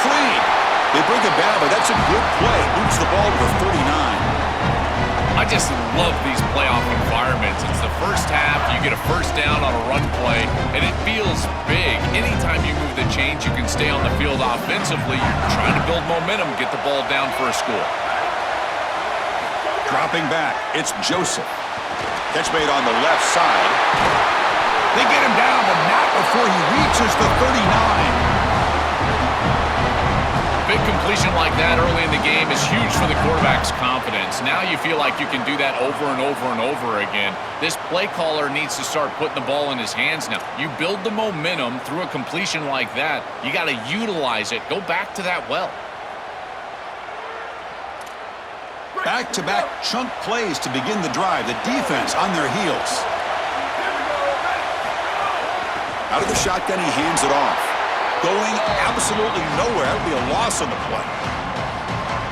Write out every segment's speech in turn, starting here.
free. They bring it down, but that's a good play. Moves the ball to the 39. I just love these playoff environments. It's the first half, you get a first down on a run play, and it feels big. Anytime you move the chains, you can stay on the field offensively. You're trying to build momentum, get the ball down for a score. Dropping back, it's Joseph. Catch made on the left side. They get him down, but not before he reaches the 39. Big completion like that early in the game is huge for the quarterback's confidence. Now you feel like you can do that over and over and over again. This play caller needs to start putting the ball in his hands now. You build the momentum through a completion like that. You got to utilize it. Go back to that well. Back-to-back chunk plays to begin the drive. The defense on their heels. Out of the shotgun, he hands it off. Going absolutely nowhere. That would be a loss on the play.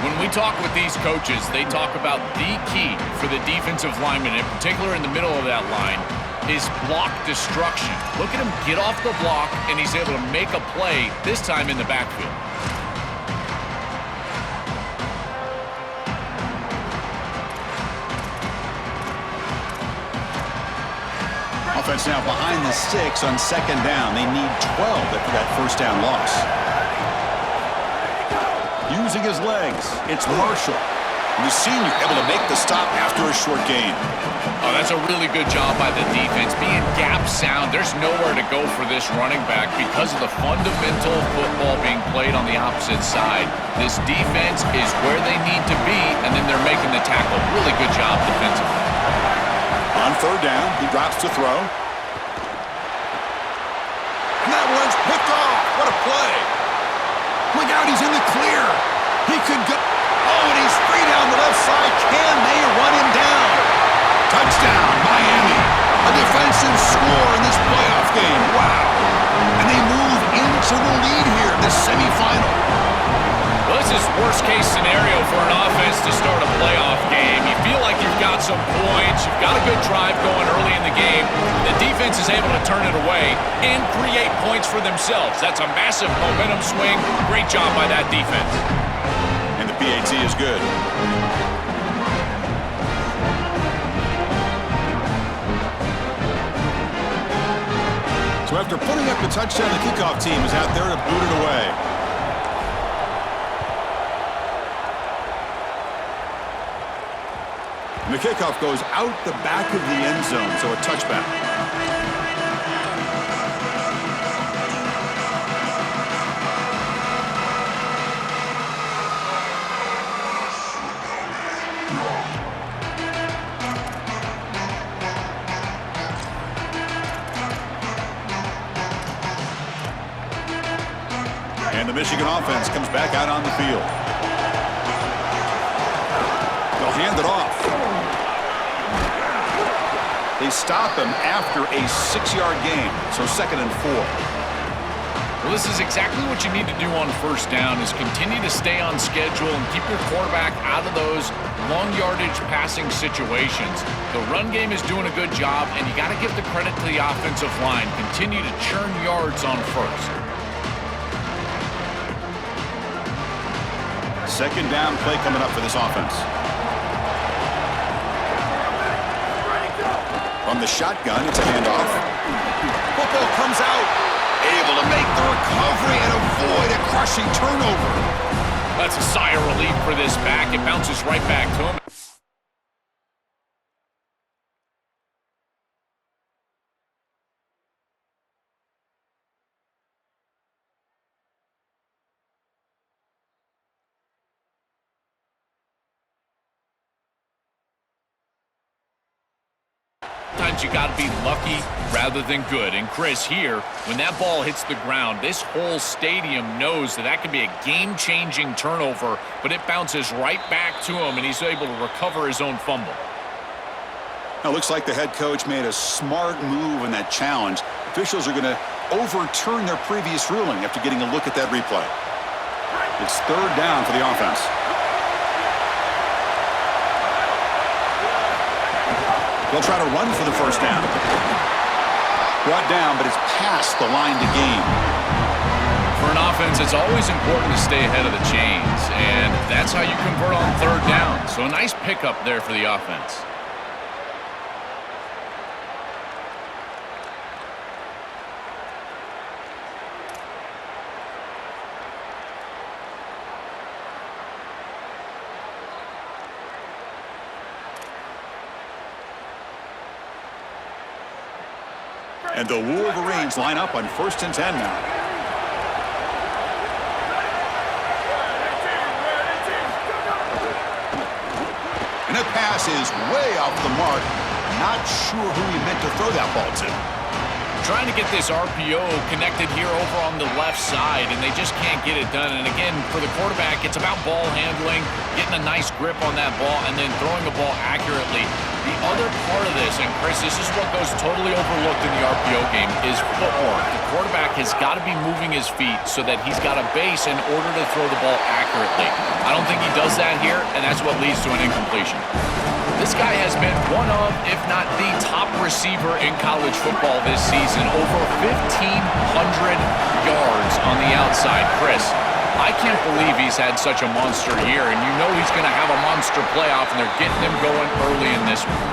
When we talk with these coaches, they talk about the key for the defensive lineman, in particular in the middle of that line, is block destruction. Look at him get off the block, and he's able to make a play, this time in the backfield. Offense now behind the 6 on second down. They need 12 after that first down loss. Using his legs, it's Marshall. The senior able to make the stop after a short gain. Oh, that's a really good job by the defense. Being gap sound, there's nowhere to go for this running back because of the fundamental football being played on the opposite side. This defense is where they need to be, and then they're making the tackle. Really good job defensively. On third down, he drops to throw. And that one's picked off. What a play. Look out, he's in the clear. He could go. Oh, and he's free down the left side. Can they run him down? Touchdown, Miami. A defensive score in this playoff game. Wow. And they move into the lead here in this semifinal. Well, this is worst-case scenario for an offense to start a playoff game. You feel like you've got some points, you've got a good drive going early in the game, the defense is able to turn it away and create points for themselves. That's a massive momentum swing. Great job by that defense. And the PAT is good. So after putting up the touchdown, the kickoff team is out there to boot it away. And the kickoff goes out the back of the end zone, so a touchback. And the Michigan offense comes back out on the field. They'll hand it off. They stop him after a 6-yard gain, so 2nd and 4. Well, this is exactly what you need to do on first down is continue to stay on schedule and keep your quarterback out of those long yardage passing situations. The run game is doing a good job, and you got to give the credit to the offensive line. Continue to churn yards on first. Second down play coming up for this offense. From the shotgun, it's a handoff. Football comes out. Able to make the recovery and avoid a crushing turnover. That's a sigh of relief for this back. It bounces right back to him. Sometimes you got to be lucky rather than good. And Chris, here, when that ball hits the ground, this whole stadium knows that that can be a game-changing turnover, but it bounces right back to him, and he's able to recover his own fumble. Now, it looks like the head coach made a smart move in that challenge. Officials are going to overturn their previous ruling after getting a look at that replay. It's third down for the offense. They'll try to run for the first down. Brought down, but it's past the line to gain. For an offense, it's always important to stay ahead of the chains, and that's how you convert on third down. So a nice pickup there for the offense. And the Wolverines line up on 1st and 10 now. And the pass is way off the mark. Not sure who he meant to throw that ball to. Trying to get this RPO connected here over on the left side, and they just can't get it done. And again, for the quarterback, it's about ball handling, getting a nice grip on that ball, and then throwing the ball accurately. The other part of this, and Chris, this is what goes totally overlooked in the RPO game, is footwork. The quarterback has got to be moving his feet so that he's got a base in order to throw the ball accurately. I don't think he does that here, and that's what leads to an incompletion. This guy has been one of, if not the top receiver in college football this season. Over 1,500 yards on the outside. Chris, I can't believe he's had such a monster year, and you know he's going to have a monster playoff, and they're getting him going early in this one.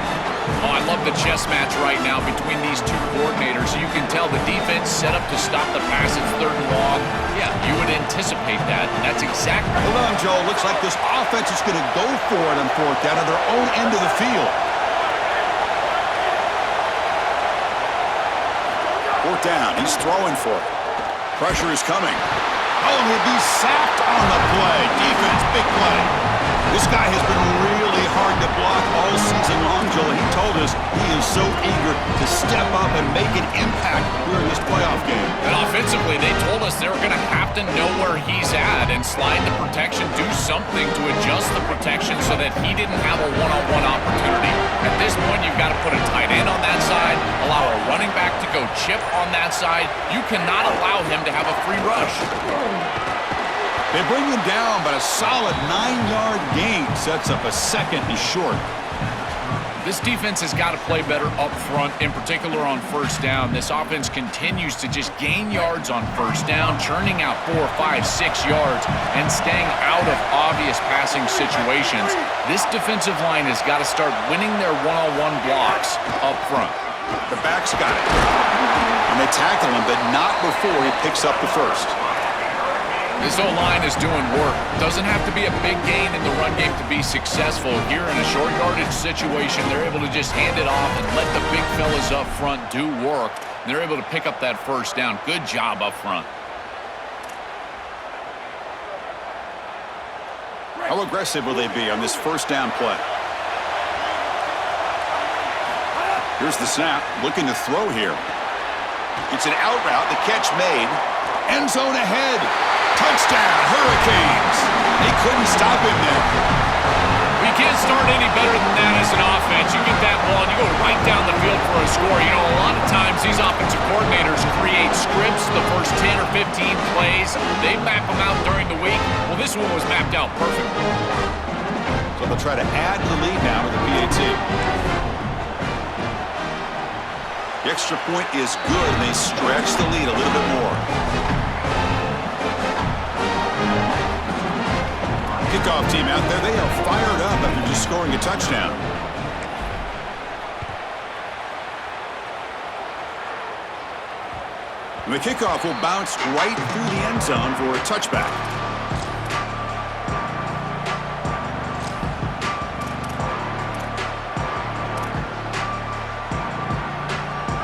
Oh, I love the chess match right now between these two coordinators. You can tell the defense set up to stop the pass. It's 3rd and long. Yeah, you would anticipate that. And that's exactly. Hold on, Joe. Looks like this offense is going to go for it on 4th down at their own end of the field. 4th down. He's throwing for it. Pressure is coming. Oh, and he'll be sacked on the play. Defense, big play. This guy has been really hard to block all season long, Joel. He told us he is so eager to step up and make an impact here in this playoff game. And offensively, they told us they were going to have to know where he's at and slide the protection, do something to adjust the protection so that he didn't have a one-on-one opportunity. At this point, you've got to put a tight end on that side, allow a running back to go chip on that side. You cannot allow him to have a free rush. They bring him down, but a solid 9-yard gain sets up a 2nd and short. This defense has got to play better up front, in particular on 1st down. This offense continues to just gain yards on 1st down, churning out 4, 5, 6 yards, and staying out of obvious passing situations. This defensive line has got to start winning their one-on-one blocks up front. The back's got it. And they tackle him, but not before he picks up the 1st. This O-line is doing work. Doesn't have to be a big gain in the run game to be successful. Here in a short yardage situation, they're able to just hand it off and let the big fellas up front do work. They're able to pick up that 1st down. Good job up front. How aggressive will they be on this 1st down play? Here's the snap. Looking to throw here. It's an out route. The catch made. End zone ahead. Touchdown, Hurricanes. They couldn't stop him there. We can't start any better than that as an offense. You get that ball and you go right down the field for a score. You know, a lot of times these offensive coordinators create scripts the first 10 or 15 plays. They map them out during the week. Well, this one was mapped out perfectly. So they'll try to add to the lead now with the PAT. The extra point is good, and they stretch the lead a little bit more. Kickoff team out there, they are fired up after just scoring a touchdown. And the kickoff will bounce right through the end zone for a touchback.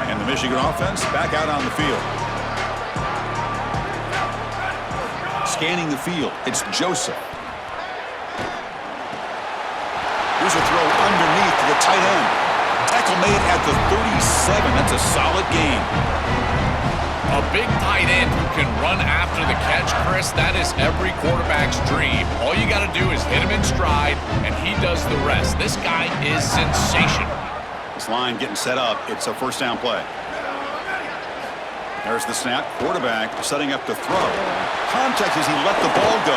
And the Michigan offense back out on the field. Scanning the field, it's Joseph. Here's a throw underneath to the tight end. Tackle made at the 37. That's a solid gain. A big tight end who can run after the catch, Chris, that is every quarterback's dream. All you got to do is hit him in stride, and he does the rest. This guy is sensational. This line getting set up. It's a 1st down play. There's the snap. Quarterback setting up to throw. Contact as he let the ball go.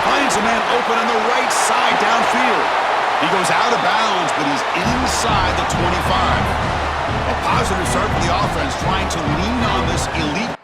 Finds a man open on the right side downfield. He goes out of bounds, but he's inside the 25. A positive start for the offense, trying to lean on this elite.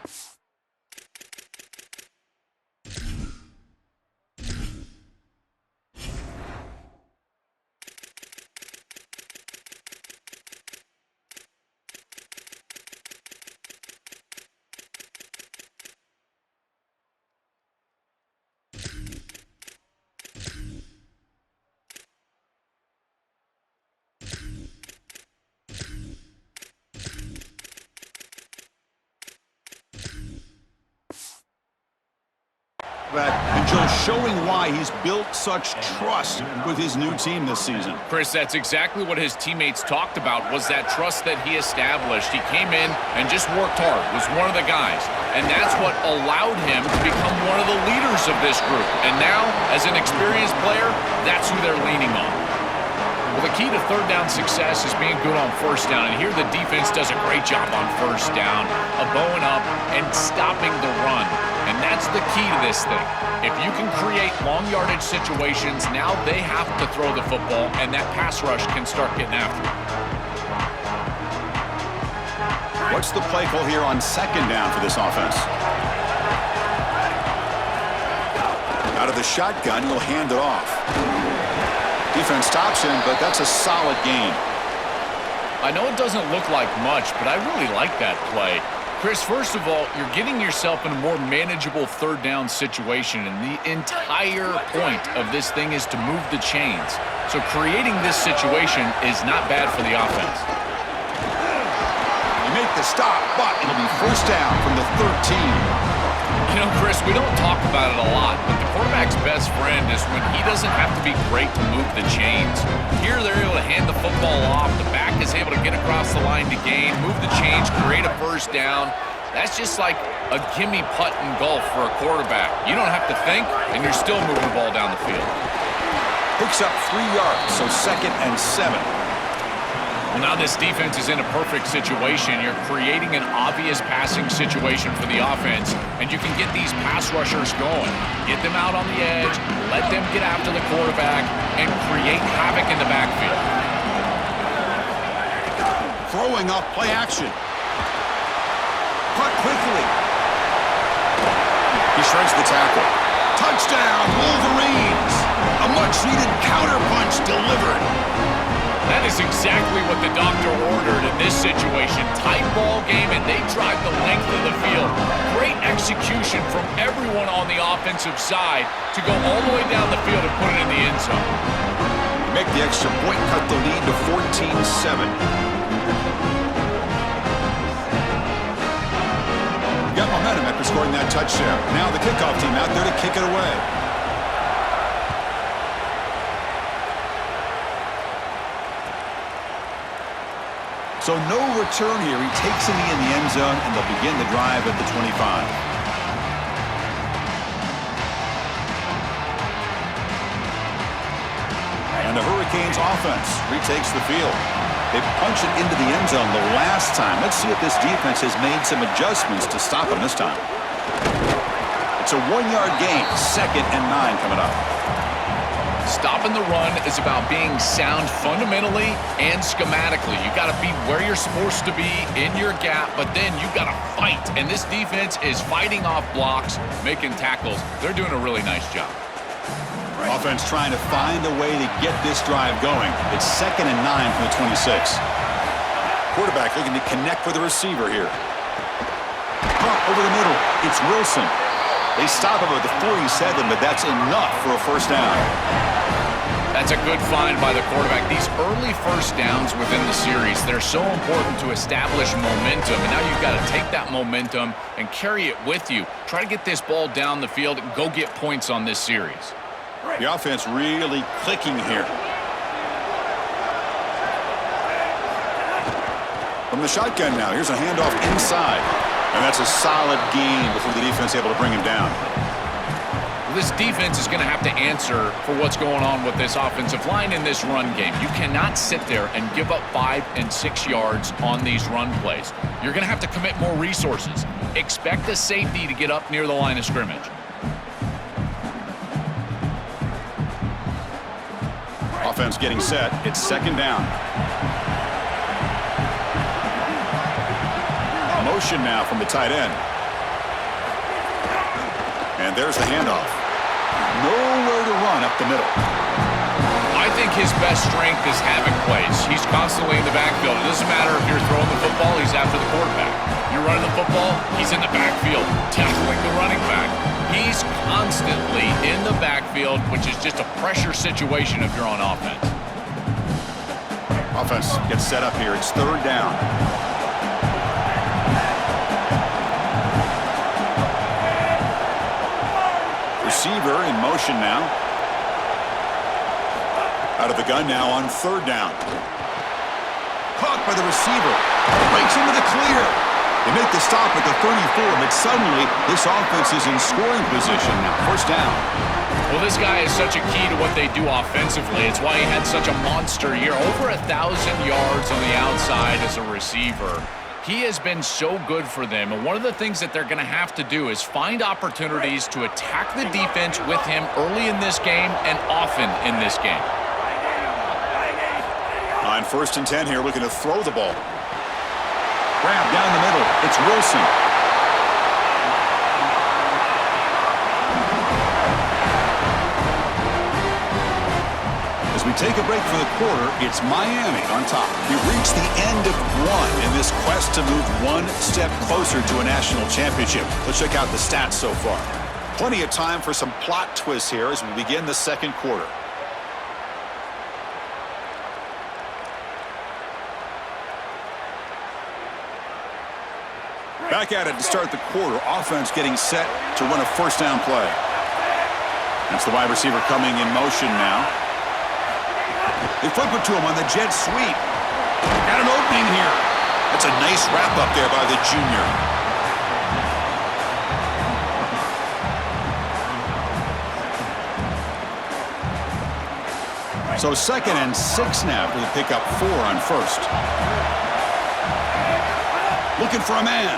And Joe, showing why he's built such trust with his new team this season. Chris, that's exactly what his teammates talked about, was that trust that he established. He came in and just worked hard, was one of the guys. And that's what allowed him to become one of the leaders of this group. And now, as an experienced player, that's who they're leaning on. Well, the key to third down success is being good on first down. And here the defense does a great job on first down, of bowing up and stopping the run. And that's the key to this thing. If you can create long yardage situations, now they have to throw the football, and that pass rush can start getting after it. What's the play call here on second down for this offense? Out of the shotgun, he'll hand it off. Defense stops him, but that's a solid gain. I know it doesn't look like much, but I really like that play. Chris, first of all, you're getting yourself in a more manageable third down situation, and the entire point of this thing is to move the chains. So creating this situation is not bad for the offense. They make the stop, but it'll be first down from the 13. You know, Chris, we don't talk about it a lot, but the quarterback's best friend is when he doesn't have to be great to move the chains. Here they're able to hand the football off. The back is able to get across the line to gain, move the chains, create a first down. That's just like a gimme putt in golf for a quarterback. You don't have to think, and you're still moving the ball down the field. Picks up 3 yards, so 2nd and 7. Well, now this defense is in a perfect situation. You're creating an obvious passing situation for the offense, and you can get these pass rushers going. Get them out on the edge, let them get after the quarterback, and create havoc in the backfield. Throwing up play action. Cut quickly. He shrinks the tackle. Touchdown, Wolverines! A much-needed counterpunch delivered. That is exactly what the doctor ordered in this situation. Tight ball game, and they drive the length of the field. Great execution from everyone on the offensive side to go all the way down the field and put it in the end zone. Make the extra point, cut the lead to 14-7. Got momentum after scoring that touchdown. Now the kickoff team out there to kick it away. So no return here. He takes it in the end zone, and they'll begin the drive at the 25. And the Hurricanes offense retakes the field. They punch it into the end zone the last time. Let's see if this defense has made some adjustments to stop him this time. It's a 1-yard gain. 2nd and 9 coming up. Stopping the run is about being sound fundamentally and schematically. You got to be where you're supposed to be in your gap, but then you got to fight. And this defense is fighting off blocks, making tackles. They're doing a really nice job. Offense trying to find a way to get this drive going. It's 2nd and 9 from the 26. Quarterback looking to connect with the receiver here. Pump over the middle. It's Wilson. They stop him at the 47, but that's enough for a first down. That's a good find by the quarterback. These early first downs within the series, they're so important to establish momentum. And now you've got to take that momentum and carry it with you. Try to get this ball down the field and go get points on this series. The offense really clicking here. From the shotgun now, here's a handoff inside. And that's a solid gain before the defense able to bring him down. This defense is going to have to answer for what's going on with this offensive line in this run game. You cannot sit there and give up 5 and 6 yards on these run plays. You're going to have to commit more resources. Expect the safety to get up near the line of scrimmage. Offense getting set. It's 2nd down. Motion now from the tight end. And there's the handoff. Nowhere to run up the middle. I think his best strength is having plays. He's constantly in the backfield. It doesn't matter if you're throwing the football, he's after the quarterback. You're running the football, he's in the backfield, tackling the running back. He's constantly in the backfield, which is just a pressure situation if you're on offense. Offense gets set up here. It's 3rd down. Receiver in motion now. Out of the gun now on third down. Caught by the receiver. Breaks into the clear. They make the stop at the 34, but suddenly this offense is in scoring position now. First down. Well, this guy is such a key to what they do offensively. It's why he had such a monster year. Over 1,000 yards on the outside as a receiver. He has been so good for them. And one of the things that they're going to have to do is find opportunities to attack the defense with him early in this game and often in this game. On 1st and 10 here, looking to throw the ball. Grab down the middle. It's Wilson. As we take a break for the quarter, it's Miami on top. We've reached the end of one in this quest to move one step closer to a national championship. Let's check out the stats so far. Plenty of time for some plot twists here as we begin the second quarter. Back at it to start the quarter. Offense getting set to run a first down play. That's the wide receiver coming in motion now. They flip it to him on the jet sweep. Got an opening here. That's a nice wrap up there by the junior. So 2nd and 6 now for the pickup 4 on first. Looking for a man.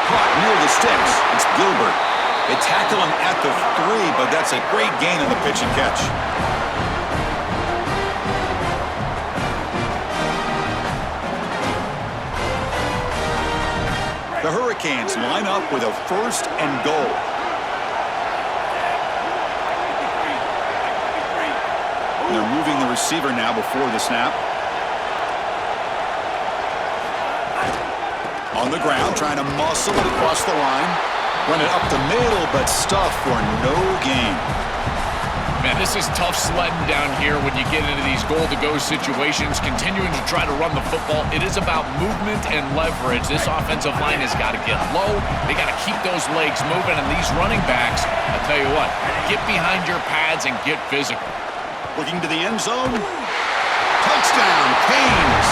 Caught near the sticks. It's Gilbert. They tackle him at the 3, but that's a great gain on the pitch and catch. The Hurricanes line up with a 1st and goal. And they're moving the receiver now before the snap. On the ground, trying to muscle it across the line. Run it up the middle, but stuffed for no gain. Man, this is tough sledding down here when you get into these goal-to-go situations, continuing to try to run the football. It is about movement and leverage. This offensive line has got to get low. They got to keep those legs moving, and these running backs, I'll tell you what, get behind your pads and get physical. Looking to the end zone. Touchdown, Canes.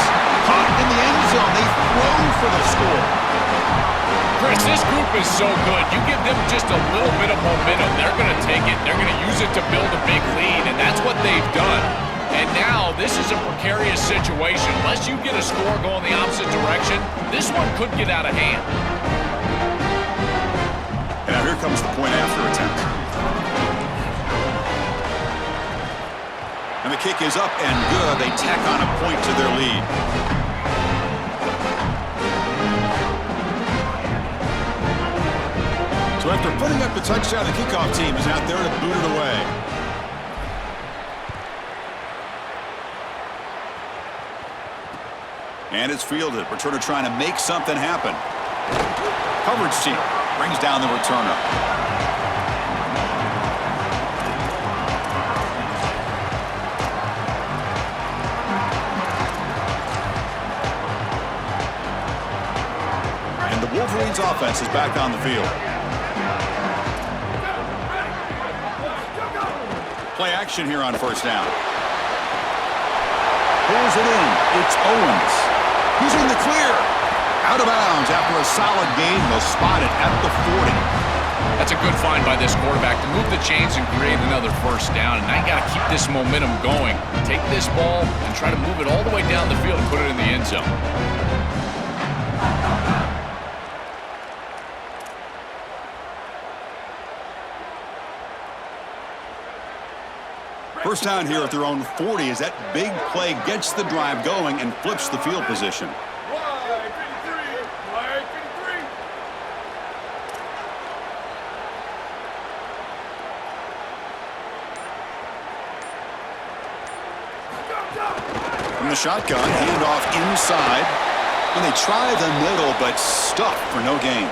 Caught in the end zone. They throw for the score. Chris, this group is so good. You give them just a little bit of momentum, they're going to take it. They're going to use it to build a big lead, and that's what they've done. And now this is a precarious situation. Unless you get a score going the opposite direction, this one could get out of hand. And now here comes the point after attempt. And the kick is up and good. They tack on a point to their lead. So after putting up the touchdown, the kickoff team is out there to boot it away. And it's fielded. Returner trying to make something happen. Coverage team brings down the returner. Wolverines offense is back on the field. Play action here on first down. Pulls it in. It's Owens. He's in the clear. Out of bounds after a solid gain. They'll spot it at the 40. That's a good find by this quarterback to move the chains and create another first down. And now you got to keep this momentum going. Take this ball and try to move it all the way down the field and put it in the end zone. First down here at their own 40 as that big play gets the drive going and flips the field position. From the shotgun, handoff inside. And they try the middle, but stuffed for no gain.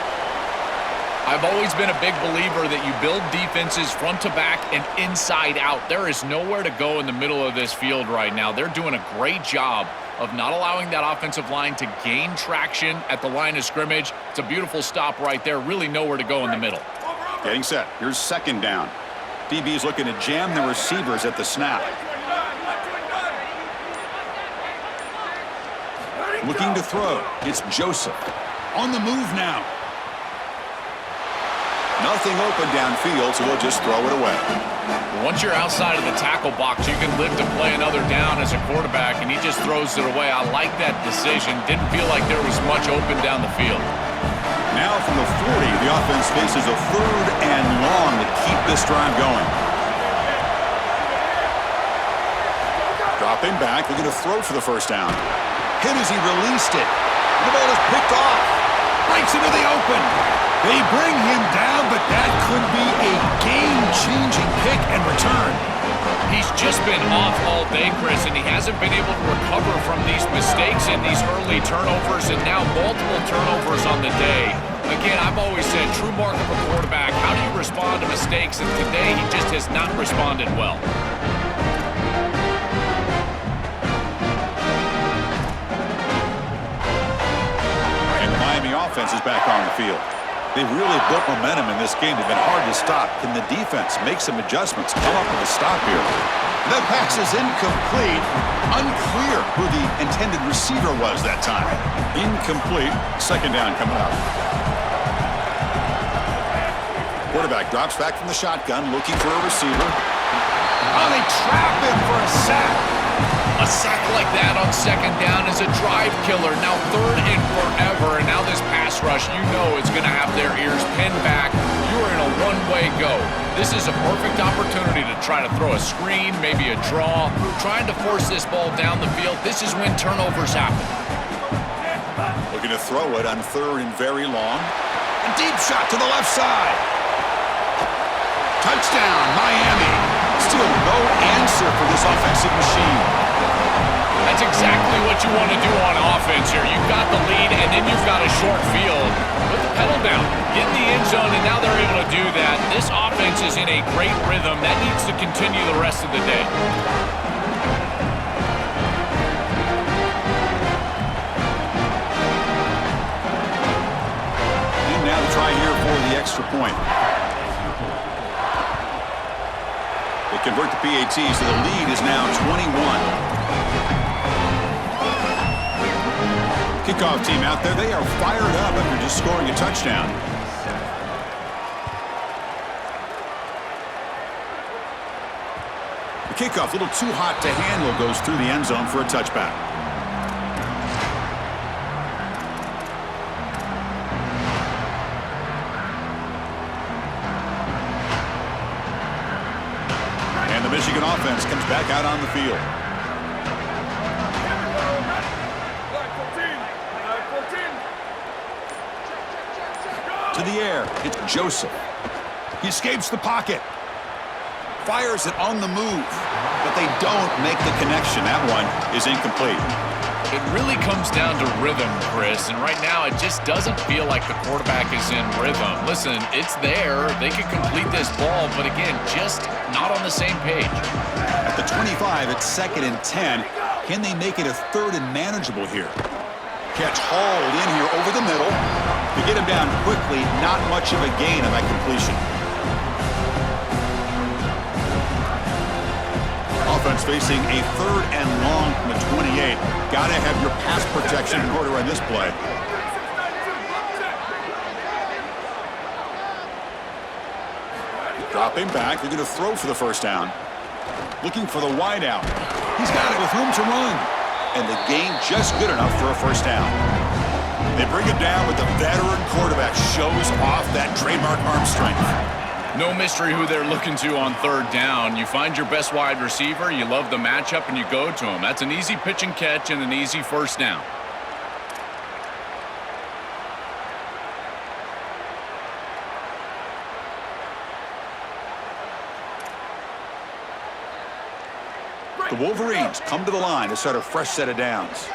I've always been a big believer that you build defenses front to back and inside out. There is nowhere to go in the middle of this field right now. They're doing a great job of not allowing that offensive line to gain traction at the line of scrimmage. It's a beautiful stop right there. Really nowhere to go in the middle. Getting set. Here's second down. DB's looking to jam the receivers at the snap. Looking to throw. It's Joseph. On the move now. Nothing open downfield, so we'll just throw it away. Once you're outside of the tackle box, you can live to play another down as a quarterback, and he just throws it away. I like that decision. Didn't feel like there was much open down the field. Now from the 40, the offense faces a third and long to keep this drive going. Dropping back, looking to throw for the first down. Hit as he released it. The ball is picked off. Breaks into the open. They bring him down, but that could be a game-changing pick and return. He's just been off all day, Chris, and he hasn't been able to recover from these mistakes and these early turnovers, and now multiple turnovers on the day. Again, I've always said, true mark of a quarterback, how do you respond to mistakes? And today, he just has not responded well. And the Miami offense is back on the field. They've really built momentum in this game. They've been hard to stop. Can the defense make some adjustments? Come up with a stop here. The pass is incomplete. Unclear who the intended receiver was that time. Incomplete. Second down coming up. Quarterback drops back from the shotgun, looking for a receiver. Oh, they trap him for a sack. A sack like that on second down is a drive killer. Now third and forever, and now this pass rush, you know it's going to have their ears pinned back. You're in a one-way go. This is a perfect opportunity to try to throw a screen, maybe a draw, trying to force this ball down the field. This is when turnovers happen. Looking to throw it on third and very long. A deep shot to the left side. Touchdown, Miami. Still no answer for this offensive machine. That's exactly what you want to do on offense here. You've got the lead, and then you've got a short field. Put the pedal down, get in the end zone, and now they're able to do that. This offense is in a great rhythm. That needs to continue the rest of the day. And now to try here for the extra point. They convert the PAT, so the lead is now 21. Kickoff team out there, they are fired up after just scoring a touchdown. The kickoff, a little too hot to handle, goes through the end zone for a touchback. And the Michigan offense comes back out on the field. To the air, it's Joseph. He escapes the pocket. Fires it on the move. But they don't make the connection. That one is incomplete. It really comes down to rhythm, Chris, and right now it just doesn't feel like the quarterback is in rhythm. Listen, it's there. They could complete this ball, but again, just not on the same page. At the 25, it's 2nd and 10. Can they make it a third and manageable here? Catch hauled in here over the middle. To get him down quickly, not much of a gain on that completion. Offense facing a third and long from the 28. Got to have your pass protection in order on this play. Dropping back, they're going to throw for the first down. Looking for the wide out. He's got it with room to run. And the gain just good enough for a first down. They bring it down, but the veteran quarterback shows off that trademark arm strength. No mystery who they're looking to on third down. You find your best wide receiver, you love the matchup, and you go to him. That's an easy pitch and catch and an easy first down. The Wolverines come to the line to start a fresh set of downs.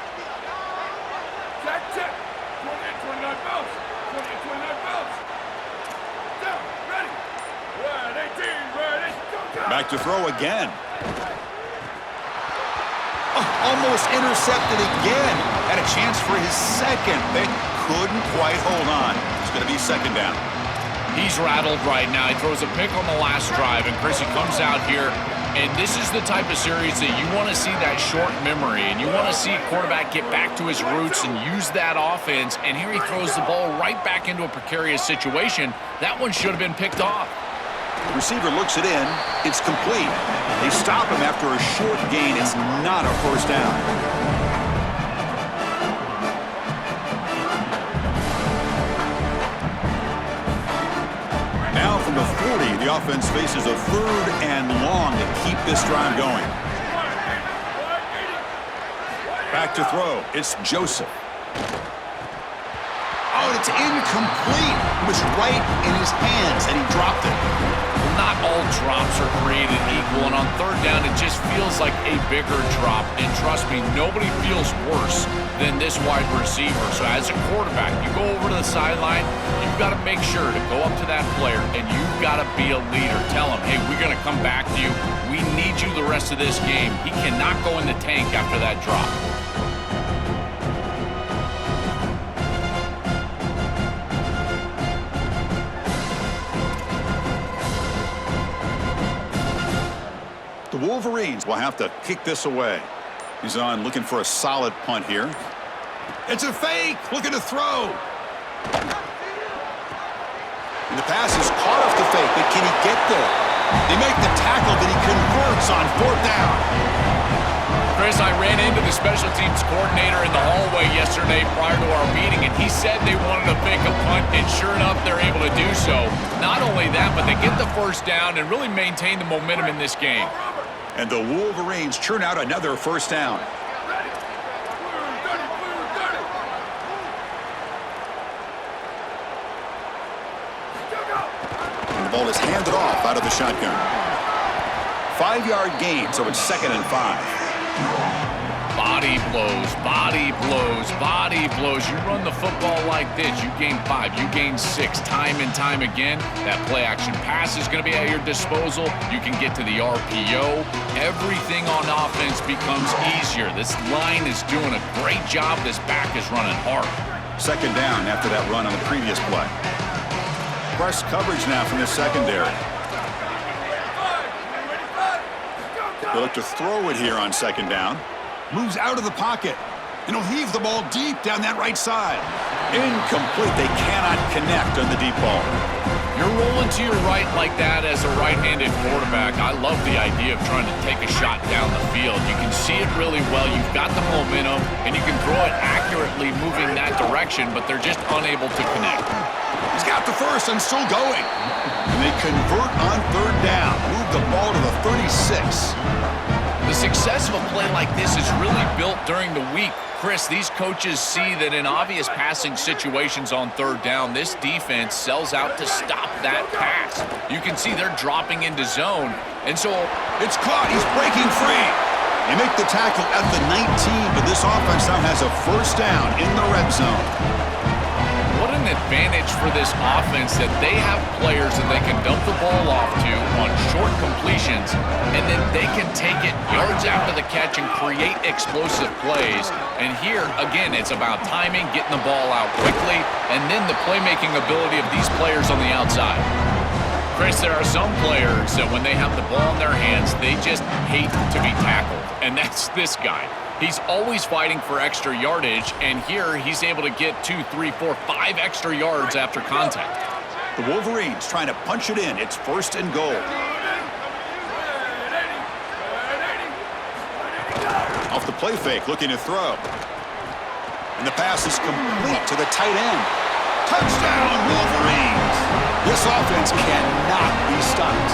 Back to throw again. Oh, almost intercepted again. Had a chance for his second. They couldn't quite hold on. It's going to be second down. He's rattled right now. He throws a pick on the last drive, and Chris, he comes out here, and this is the type of series that you want to see that short memory, and you want to see a quarterback get back to his roots and use that offense, and here he throws the ball right back into a precarious situation. That one should have been picked off. The receiver looks it in. It's complete. They stop him after a short gain. It's not a first down. Now from the 40, the offense faces a 3rd and long to keep this drive going. Back to throw. It's Joseph. Oh, and it's incomplete. It was right in his hands, and he dropped it. Not all drops are created equal, and on 3rd down, it just feels like a bigger drop. And trust me, nobody feels worse than this wide receiver. So as a quarterback, you go over to the sideline, you've got to make sure to go up to that player, and you've got to be a leader. Tell him, hey, we're going to come back to you. We need you the rest of this game. He cannot go in the tank after that drop. The Wolverines will have to kick this away. He's on looking for a solid punt here. It's a fake. Looking to throw. And the pass is caught off the fake, but can he get there? They make the tackle, but he converts on 4th down. Chris, I ran into the special teams coordinator in the hallway yesterday prior to our meeting, and he said they wanted to fake a punt, and sure enough, they're able to do so. Not only that, but they get the first down and really maintain the momentum in this game. And the Wolverines churn out another first down. And the ball is handed off out of the shotgun. 5-yard gain, so it's 2nd and 5. Body blows, body blows, body blows. You run the football like this, you gain 5, you gain 6, time and time again. That play action pass is going to be at your disposal. You can get to the RPO. Everything on offense becomes easier. This line is doing a great job. This back is running hard. 2nd down after that run on the previous play. Press coverage now from the secondary. They'll look to throw it here on 2nd down. Moves out of the pocket. And he'll heave the ball deep down that right side. Incomplete. They cannot connect on the deep ball. You're rolling to your right like that as a right-handed quarterback. I love the idea of trying to take a shot down the field. You can see it really well. You've got the momentum, and you can throw it accurately moving that direction, but they're just unable to connect. He's got the first and still going. And they convert on 3rd down. Move the ball to the 36. The success of a play like this is really built during the week. Chris, these coaches see that in obvious passing situations on 3rd down, this defense sells out to stop that pass. You can see they're dropping into zone, and so it's caught. He's breaking free. They make the tackle at the 19, but this offense now has a first down in the red zone. What an advantage for this offense that they have players that they can dump the ball off to on short completions, and then they can take it yards after the catch and create explosive plays. And here, again, it's about timing, getting the ball out quickly, and then the playmaking ability of these players on the outside. Chris, there are some players that when they have the ball in their hands, they just hate to be tackled, and that's this guy. He's always fighting for extra yardage, and here he's able to get 2, 3, 4, 5 extra yards after contact. The Wolverines trying to punch it in. It's 1st and goal. Off the play fake, looking to throw. And the pass is complete to the tight end. Touchdown, Wolverines! This offense cannot be stopped.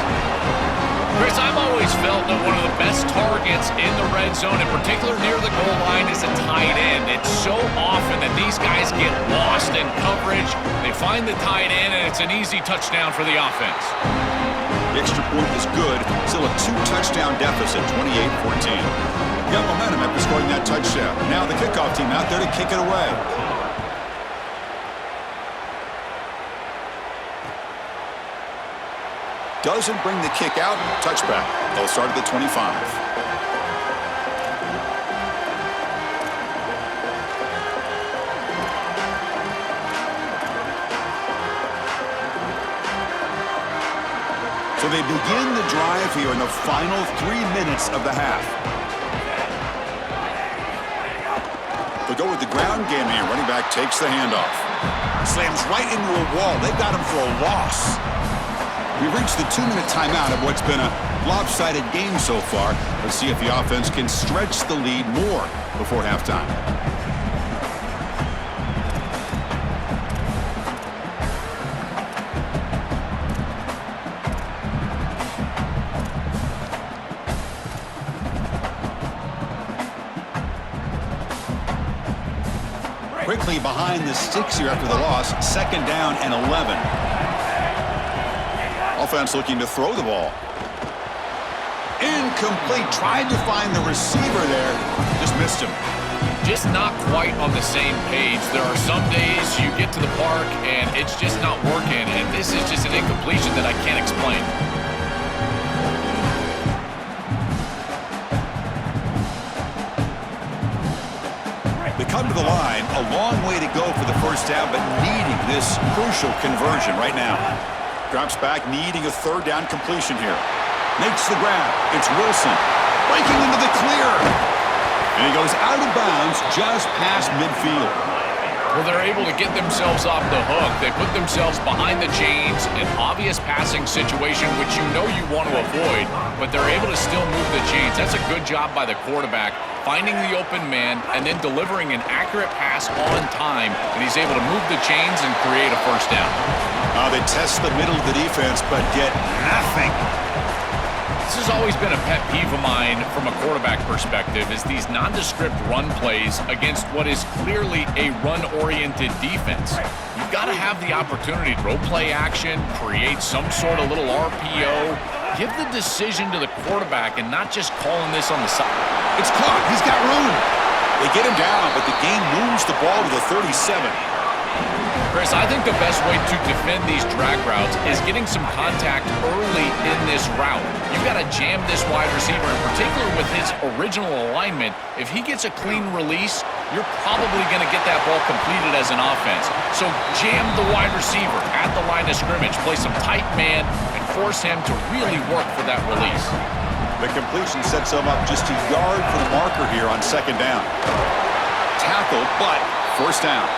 Chris, I've always felt that one of the best targets in the red zone, in particular near the goal line, is a tight end. It's so often that these guys get lost in coverage. They find the tight end, and it's an easy touchdown for the offense. The extra point is good. Still a 2-touchdown deficit, 28-14. Got momentum after scoring that touchdown. Now the kickoff team out there to kick it away. Doesn't bring the kick out. Touchback. They'll start at the 25. So they begin the drive here in the final 3 minutes of the half. They'll go with the ground game here. Running back takes the handoff. Slams right into a wall. They've got him for a loss. We've reached the 2-minute timeout of what's been a lopsided game so far. Let's see if the offense can stretch the lead more before halftime. Quickly behind the sticks here after the loss. 2nd down and 11. Offense looking to throw the ball. Incomplete. Tried to find the receiver there. Just missed him. Just not quite on the same page. There are some days you get to the park and it's just not working, and this is just an incompletion that I can't explain. They come to the line, a long way to go for the first down, but needing this crucial conversion right now. Drops back, needing a 3rd down completion here. Makes the grab. It's Wilson. Breaking into the clear. And he goes out of bounds just past midfield. Well, they're able to get themselves off the hook. They put themselves behind the chains, an obvious passing situation, which you know you want to avoid, but they're able to still move the chains. That's a good job by the quarterback, finding the open man and then delivering an accurate pass on time, and he's able to move the chains and create a first down. They test the middle of the defense, but get nothing. This has always been a pet peeve of mine from a quarterback perspective, is these nondescript run plays against what is clearly a run-oriented defense. You've got to have the opportunity to throw play action, create some sort of little RPO, give the decision to the quarterback and not just calling this on the side. It's caught. He's got room. They get him down, but the game moves the ball to the 37. Chris, I think the best way to defend these drag routes is getting some contact early in this route. You've got to jam this wide receiver, in particular with his original alignment. If he gets a clean release, you're probably going to get that ball completed as an offense. So jam the wide receiver at the line of scrimmage, play some tight man, and force him to really work for that release. The completion sets him up just a yard for the marker here on 2nd down. Tackle, but first down.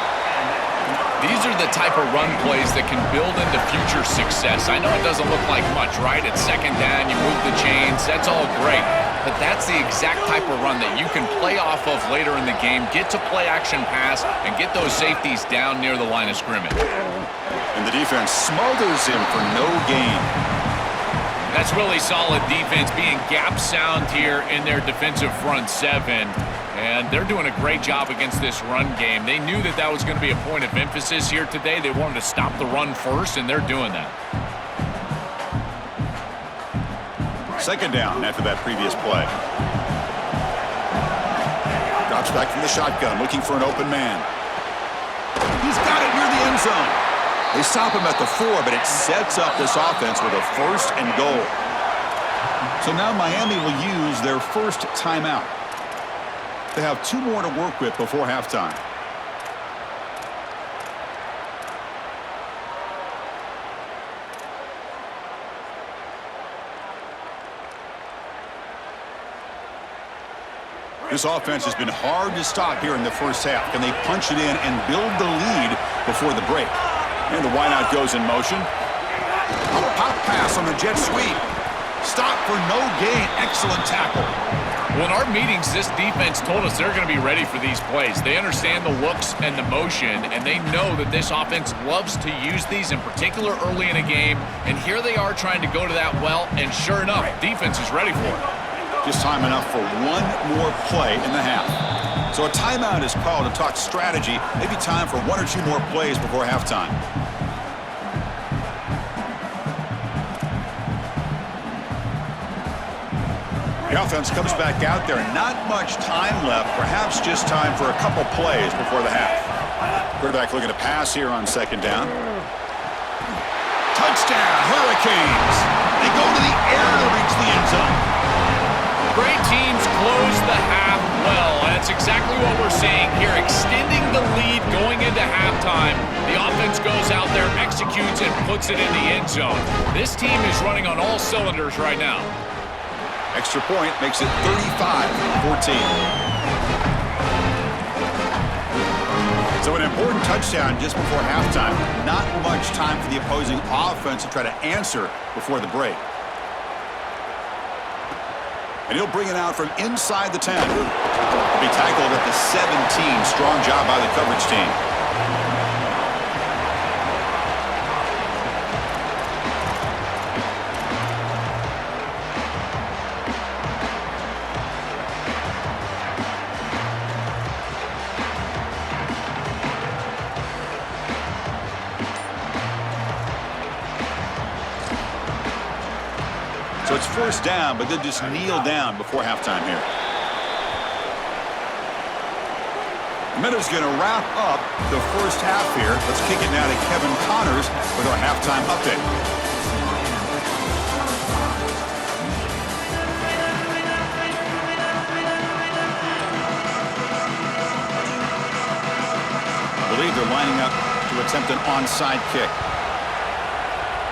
These are the type of run plays that can build into future success. I know it doesn't look like much, right? It's 2nd down, you move the chains, that's all great. But that's the exact type of run that you can play off of later in the game, get to play action pass, and get those safeties down near the line of scrimmage. And the defense smothers him for no gain. That's really solid defense, being gap sound here in their defensive front 7. And they're doing a great job against this run game. They knew that that was going to be a point of emphasis here today. They wanted to stop the run first, and they're doing that. 2nd down after that previous play. Drops back from the shotgun, looking for an open man. He's got it near the end zone. They stop him at the 4, but it sets up this offense with a 1st and goal. So now Miami will use their first timeout. They have 2 more to work with before halftime. This offense has been hard to stop here in the first half. Can they punch it in and build the lead before the break? And the wideout goes in motion. A pop pass on the jet sweep. Stop for no gain. Excellent tackle. Well, in our meetings, this defense told us they're going to be ready for these plays. They understand the looks and the motion, and they know that this offense loves to use these, in particular early in a game. And here they are trying to go to that well, and sure enough, defense is ready for it. Just time enough for one more play in the half. So a timeout is called to talk strategy. Maybe time for 1 or 2 more plays before halftime. The offense comes back out there. Not much time left. Perhaps just time for a couple plays before the half. Quarterback looking to pass here on 2nd down. Touchdown, Hurricanes. They go to the air to reach the end zone. Great teams close the half well. That's it's exactly what we're seeing here, extending the lead going into halftime. The offense goes out there, executes, and puts it in the end zone. This team is running on all cylinders right now. Extra point makes it 35-14. So an important touchdown just before halftime. Not much time for the opposing offense to try to answer before the break. And he'll bring it out from inside the 10. He'll be tackled at the 17. Strong job by the coverage team. So it's first down, but they'll just kneel down before halftime here. Minutes going to wrap up the first half here. Let's kick it now to Kevin Connors with our halftime update. I believe they're lining up to attempt an onside kick.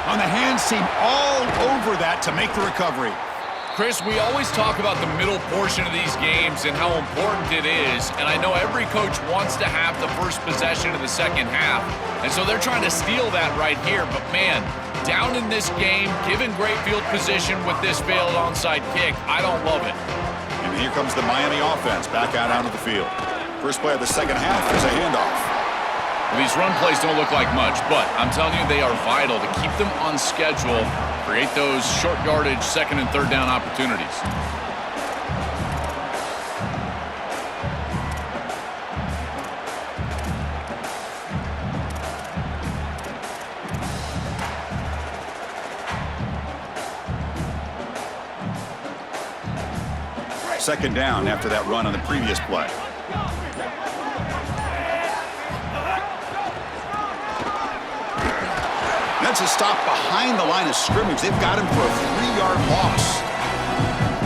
On the hands team all over that to make the recovery. Chris, we always talk about the middle portion of these games and how important it is, and I know every coach wants to have the first possession of the second half, and so they're trying to steal that right here, but man, down in this game, given great field position with this failed onside kick, I don't love it. And here comes the Miami offense back out onto the field. First play of the second half is a handoff. Well, these run plays don't look like much, but I'm telling you they are vital to keep them on schedule, create those short yardage second and third down opportunities. Second down after that run on the previous play. That's a stop behind the line of scrimmage. They've got him for a 3-yard loss.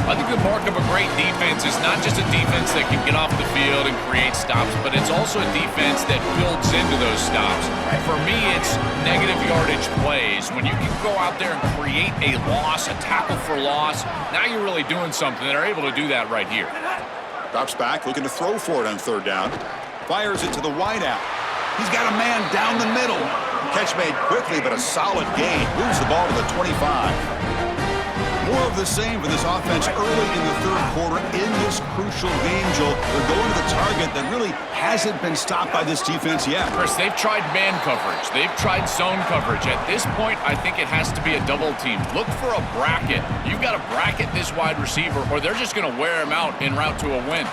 I think the mark of a great defense is not just a defense that can get off the field and create stops, but it's also a defense that builds into those stops. For me, it's negative yardage plays. When you can go out there and create a loss, a tackle for loss, now you're really doing something. They're able to do that right here. Drops back, looking to throw for it on third down. Fires it to the wideout. He's got a man down the middle. Catch made quickly, but a solid gain. Moves the ball to the 25. More of the same for this offense early in the third quarter in this crucial game, Joel. They're going to the target that really hasn't been stopped by this defense yet. Chris, they've tried man coverage. They've tried zone coverage. At this point, I think it has to be a double team. Look for a bracket. You've got to bracket this wide receiver, or they're just going to wear him out en route to a win.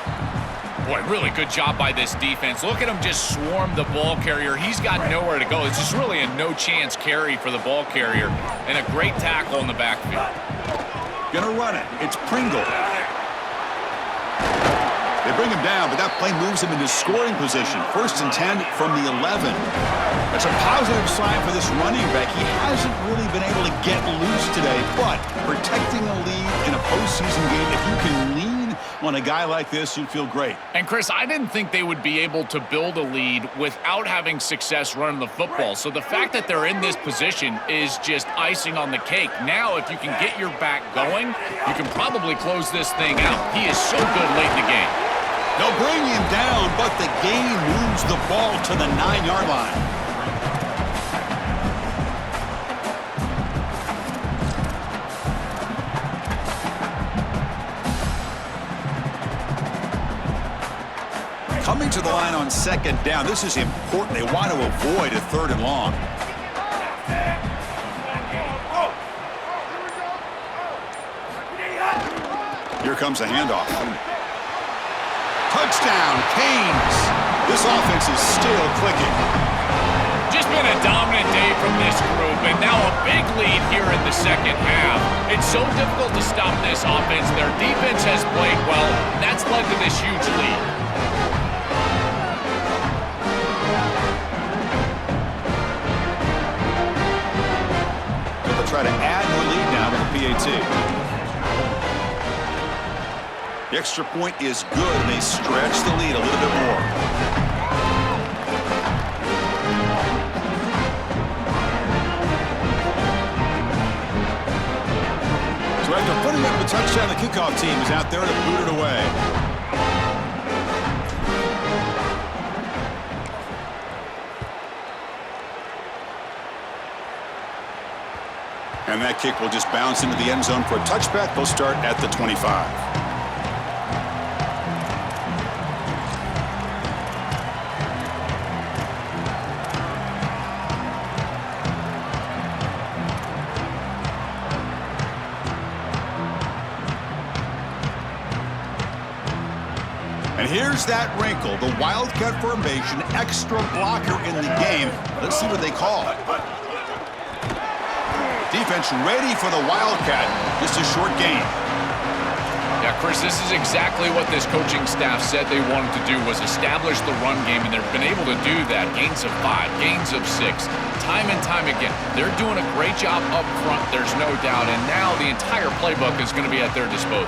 Boy, really good job by this defense. Look at him just swarm the ball carrier. He's got nowhere to go. It's just really a no-chance carry for the ball carrier, and a great tackle in the backfield. Gonna run it. It's Pringle. They bring him down, but that play moves him into scoring position. First and 10 from the 11. That's a positive sign for this running back. He hasn't really been able to get loose today, but protecting a lead in a postseason game, if you can lean on a guy like this, you'd feel great. And Chris, I didn't think they would be able to build a lead without having success running the football. So the fact that they're in this position is just icing on the cake. Now, if you can get your back going, you can probably close this thing out. He is so good late in the game. They'll bring him down, but the gain moves the ball to the 9-yard line. Coming to the line on second down. This is important. They want to avoid a third and long. Here comes a handoff. Touchdown, Canes. This offense is still clicking. Just been a dominant day from this group, and now a big lead here in the second half. It's so difficult to stop this offense. Their defense has played well, and that's led to this huge lead. They'll try to add more lead now with the PAT. The extra point is good, and they stretch the lead a little bit more. So after putting up a touchdown, the kickoff team is out there to boot it away. And that kick will just bounce into the end zone for a touchback. They'll start at the 25. And here's that wrinkle, the Wildcat formation, extra blocker in the game. Let's see what they call. Defense ready for the Wildcat. Just a short game. Yeah, Chris, this is exactly what this coaching staff said they wanted to do, was establish the run game, and they've been able to do that. Gains of 5, gains of 6, time and time again. They're doing a great job up front, there's no doubt, and now the entire playbook is going to be at their disposal.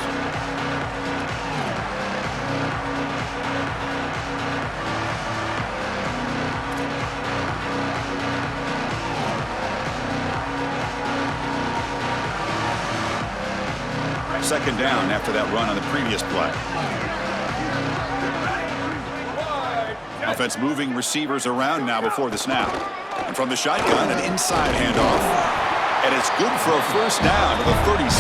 Second down after that run on the previous play. Offense moving receivers around now before the snap. And from the shotgun, an inside handoff. And it's good for a first down to the 36.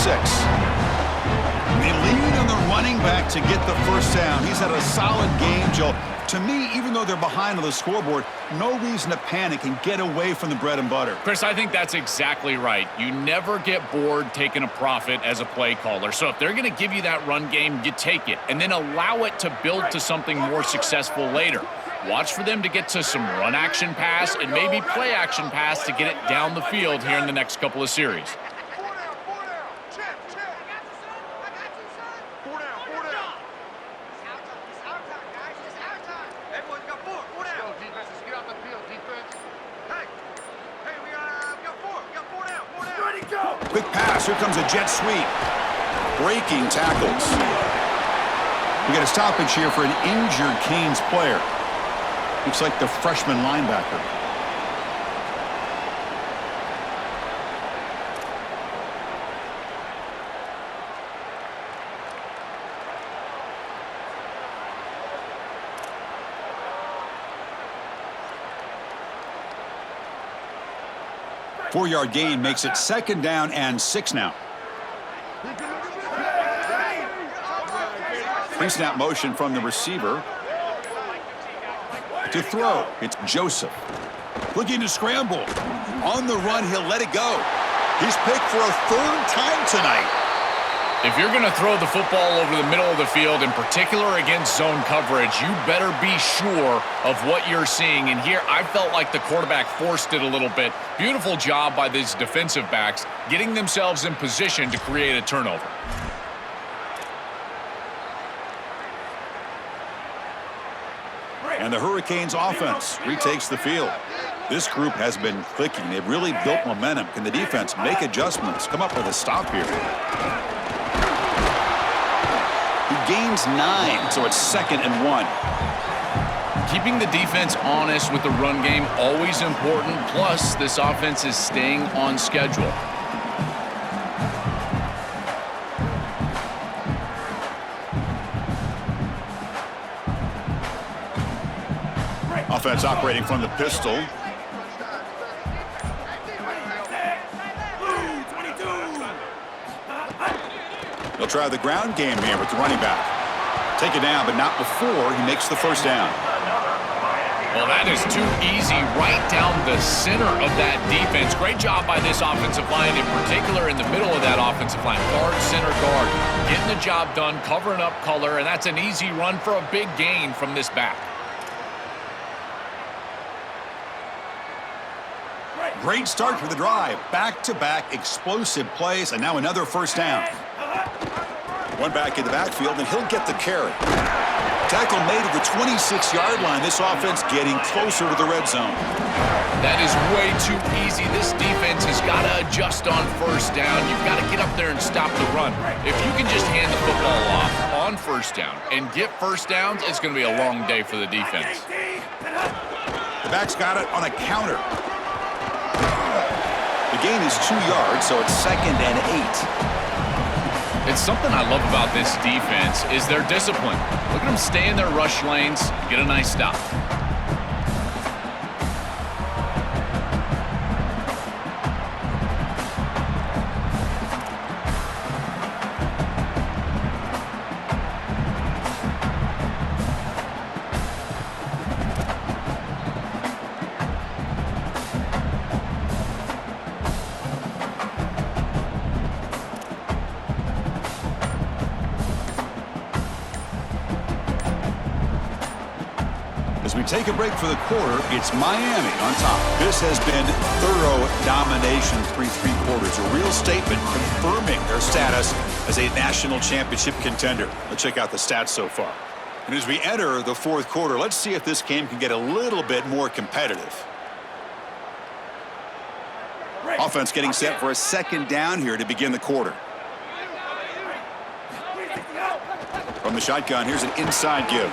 They lean on the running back to get the first down. He's had a solid game, Joe. To me, even though they're behind on the scoreboard, no reason to panic and get away from the bread and butter. Chris, I think that's exactly right. You never get bored taking a profit as a play caller. So if they're going to give you that run game, you take it, and then allow it to build to something more successful later. Watch for them to get to some run action pass and maybe play action pass to get it down the field here in the next couple of series. Quick pass. Here comes a jet sweep. Breaking tackles. We got a stoppage here for an injured Canes player. Looks like the freshman linebacker. Four-yard gain makes it second down and 6 now. Pre-snap motion from the receiver. To throw, it's Joseph. Looking to scramble. On the run, he'll let it go. He's picked for a third time tonight. If you're going to throw the football over the middle of the field, in particular against zone coverage, you better be sure of what you're seeing. And here, I felt like the quarterback forced it a little bit. Beautiful job by these defensive backs, getting themselves in position to create a turnover. And the Hurricanes offense retakes the field. This group has been clicking. They've really built momentum. Can the defense make adjustments? Come up with a stop here. He gains 9, so it's 2nd and 1. Keeping the defense honest with the run game, always important. Plus, this offense is staying on schedule. Offense operating from the pistol. They'll try the ground game here with the running back. Take it down, but not before he makes the first down. Well, that is too easy right down the center of that defense. Great job by this offensive line, in particular in the middle of that offensive line. Guard, center, guard. Getting the job done, covering up color, and that's an easy run for a big gain from this back. Great start for the drive. Back-to-back explosive plays, and now another first down. One back in the backfield, and he'll get the carry. Tackle made at the 26-yard line. This offense getting closer to the red zone. That is way too easy. This defense has got to adjust on first down. You've got to get up there and stop the run. If you can just hand the football off on first down and get first downs, it's going to be a long day for the defense. The back's got it on a counter. The gain is 2 yards, so it's 2nd and 8. It's something I love about this defense is their discipline. Look at them stay in their rush lanes, get a nice stop. As we take a break for the quarter, it's Miami on top. This has been thorough domination through 3 quarters. A real statement confirming their status as a national championship contender. Let's check out the stats so far. And as we enter the 4th quarter, let's see if this game can get a little bit more competitive. Offense getting set for a 2nd down here to begin the quarter. From the shotgun, here's an inside give.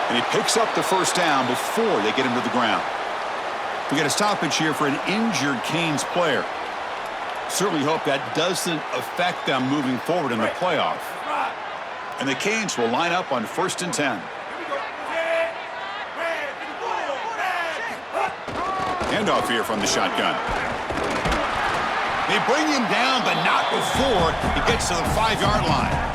And he picks up the first down before they get him to the ground. We got a stoppage here for an injured Canes player. Certainly hope that doesn't affect them moving forward in the playoff. And the Canes will line up on 1st and 10. Handoff here from the shotgun. They bring him down, but not before he gets to the 5-yard line.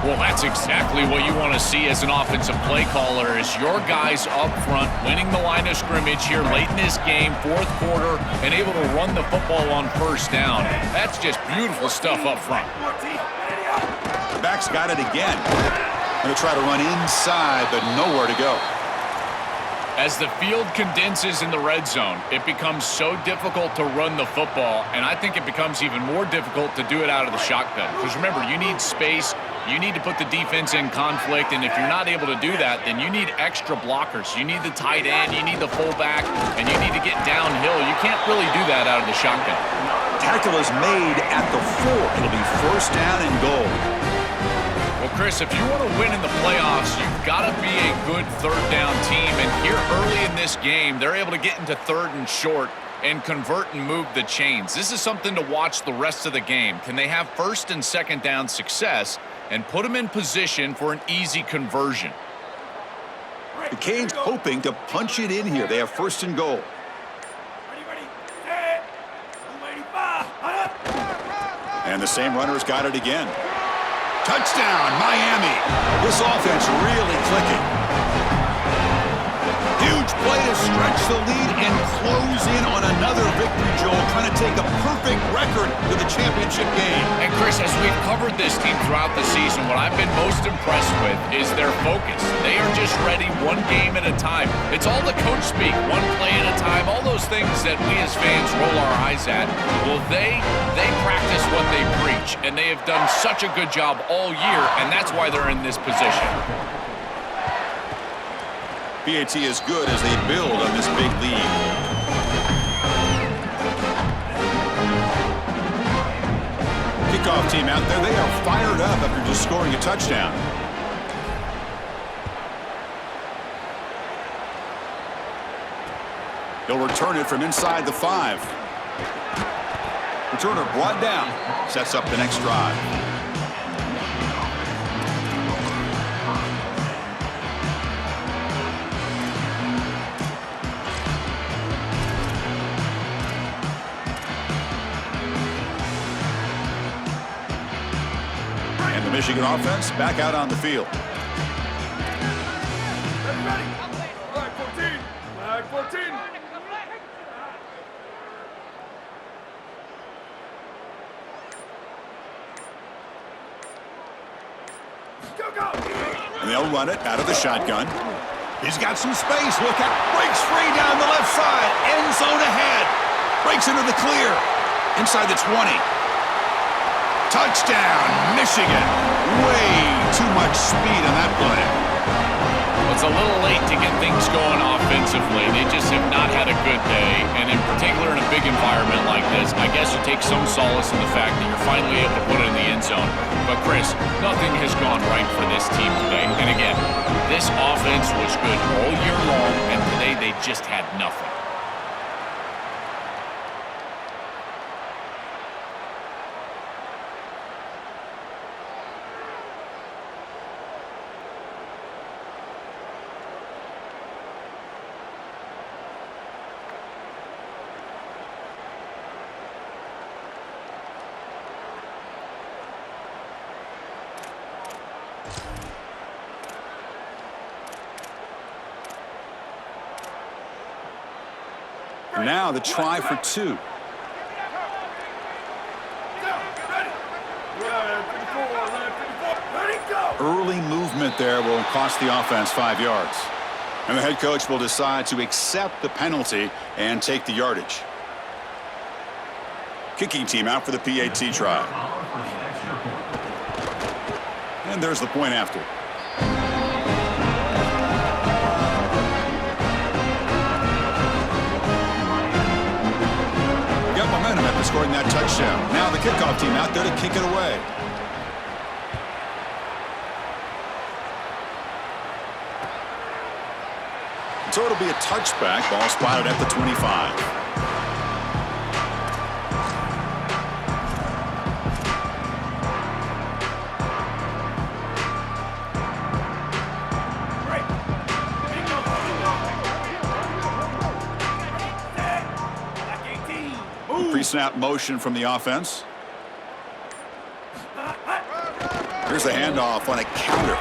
Well, that's exactly what you want to see as an offensive play caller is your guys up front winning the line of scrimmage here late in this game, 4th quarter, and able to run the football on first down. That's just beautiful stuff up front. The back's got it again. Going to try to run inside, but nowhere to go. As the field condenses in the red zone, it becomes so difficult to run the football, and I think it becomes even more difficult to do it out of the shotgun. Because remember, you need space, you need to put the defense in conflict, and if you're not able to do that, then you need extra blockers. You need the tight end, you need the fullback, and you need to get downhill. You can't really do that out of the shotgun. Tackle is made at the 4. It'll be 1st down and goal. Well, Chris, if you want to win in the playoffs, you've got to be a good 3rd down team. And here early in this game, they're able to get into 3rd and short and convert and move the chains. This is something to watch the rest of the game. Can they have 1st and 2nd down success and put them in position for an easy conversion? The Canes hoping to punch it in here. They have 1st and goal. And the same runner's got it again. Touchdown, Miami. This offense really clicking. Huge play to stretch the lead and close in on another victory, Joel, trying to take a perfect record to the championship game. And Chris, as we've covered this team throughout the season, what I've been most impressed with is their focus. They are just ready one game at a time. It's all the coach speak, one play at a time, all those things that we as fans roll our eyes at. Well, they practice what they preach, and they have done such a good job all year, and that's why they're in this position. PAT is good as they build on this big lead. Kickoff team out there. They are fired up after just scoring a touchdown. They'll return it from inside the 5. Returner brought down. Sets up the next drive. Michigan offense back out on the field. Ready. Flag 14. Flag 14. Go. And they'll run it out of the shotgun. He's got some space. Look out. Breaks free down the left side. End zone ahead. Breaks into the clear. Inside the 20. Touchdown, Michigan. Way too much speed on that play. It's a little late to get things going offensively. They just have not had a good day, and in particular in a big environment like this, I guess you take some solace in the fact that you're finally able to put it in the end zone. But Chris, nothing has gone right for this team today. And again, this offense was good all year long, and today they just had nothing. Now the try for 2. Early movement there will cost the offense 5 yards. And the head coach will decide to accept the penalty and take the yardage. Kicking team out for the PAT try. And there's the point after. Got momentum after scoring that touchdown. Now the kickoff team out there to kick it away. So it'll be a touchback. Ball spotted at the 25. Pre-snap motion from the offense. Here's the handoff on a counter.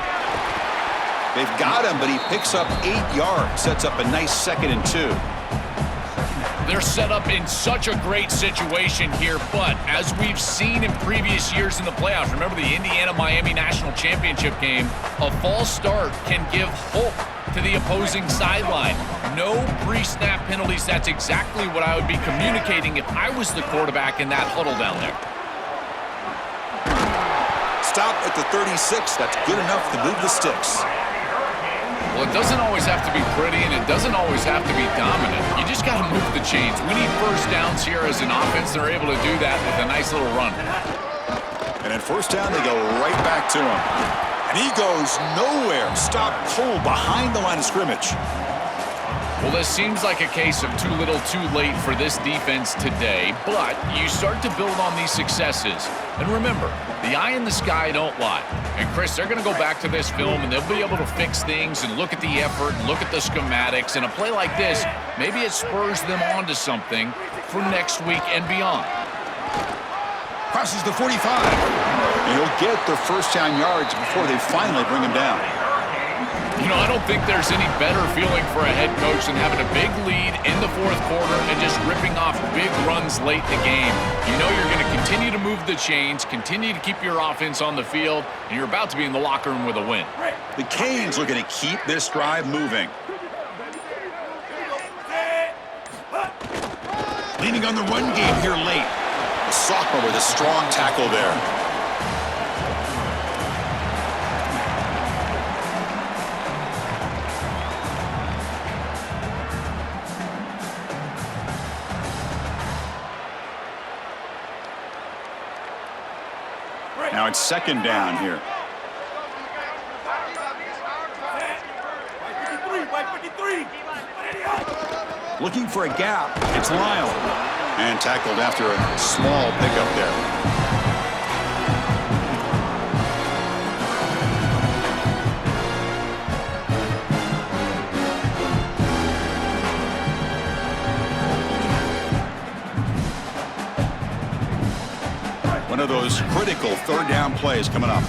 They've got him, but he picks up 8 yards. Sets up a nice 2nd and 2. They're set up in such a great situation here, but as we've seen in previous years in the playoffs, remember the Indiana-Miami National Championship game, a false start can give hope to the opposing sideline. No pre-snap penalties. That's exactly what I would be communicating if I was the quarterback in that huddle down there. Stop at the 36. That's good enough to move the sticks. Well, it doesn't always have to be pretty, and it doesn't always have to be dominant. You just got to move the chains. We need first downs here as an offense. They're able to do that with a nice little run. And at first down, they go right back to him. And he goes nowhere. Stop cold behind the line of scrimmage. Well, this seems like a case of too little too late for this defense today, but you start to build on these successes. And remember, the eye in the sky don't lie. And Chris, they're going to go back to this film and they'll be able to fix things and look at the effort, look at the schematics, and a play like this, maybe it spurs them on to something for next week and beyond. Crosses the 45. And he'll get the first down yards before they finally bring him down. You know, I don't think there's any better feeling for a head coach than having a big lead in the fourth quarter and just ripping off big runs late in the game. You know you're going to continue to move the chains, continue to keep your offense on the field, and you're about to be in the locker room with a win. The Canes looking to keep this drive moving. Leaning on the run game here late. The sophomore with a strong tackle there. Now it's 2nd down here. Looking for a gap. It's Lyle. And tackled after a small pickup there. One of those critical 3rd down plays coming up.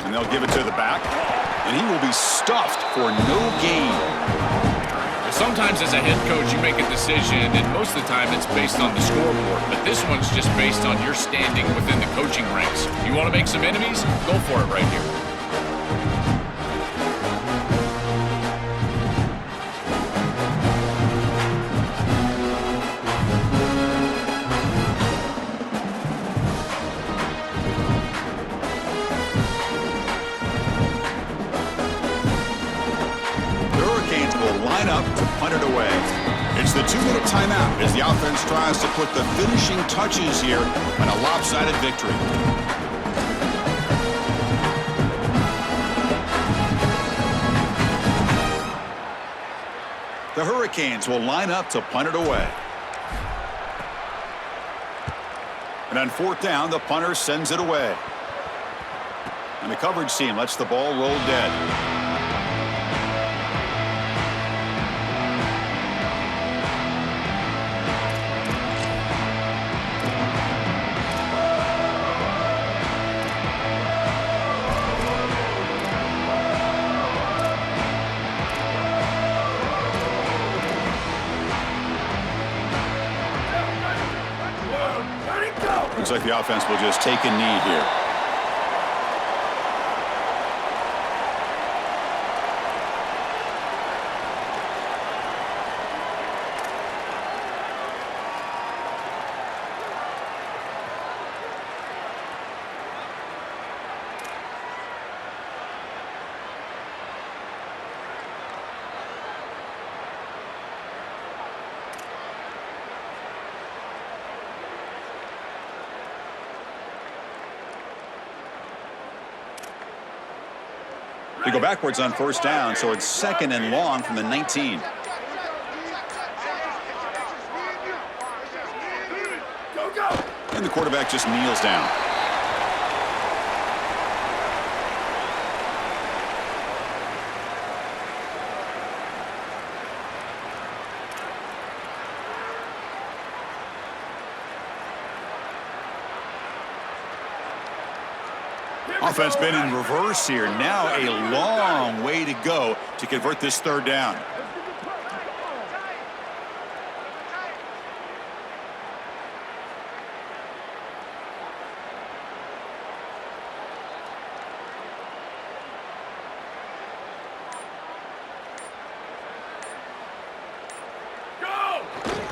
And they'll give it to the back. And he will be stuffed for no gain. Sometimes as a head coach you make a decision, and most of the time it's based on the scoreboard. But this one's just based on your standing within the coaching ranks. You want to make some enemies? Go for it right here. up to punt it away. It's the 2-minute timeout as the offense tries to put the finishing touches here on a lopsided victory. The Hurricanes will line up to punt it away. And on 4th down, the punter sends it away. And the coverage team lets the ball roll dead. Looks like the offense will just take a knee here. They go backwards on 1st down, so it's 2nd and long from the 19. And the quarterback just kneels down. Offense been in reverse here. Now a long way to go to convert this 3rd down.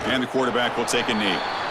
And the quarterback will take a knee.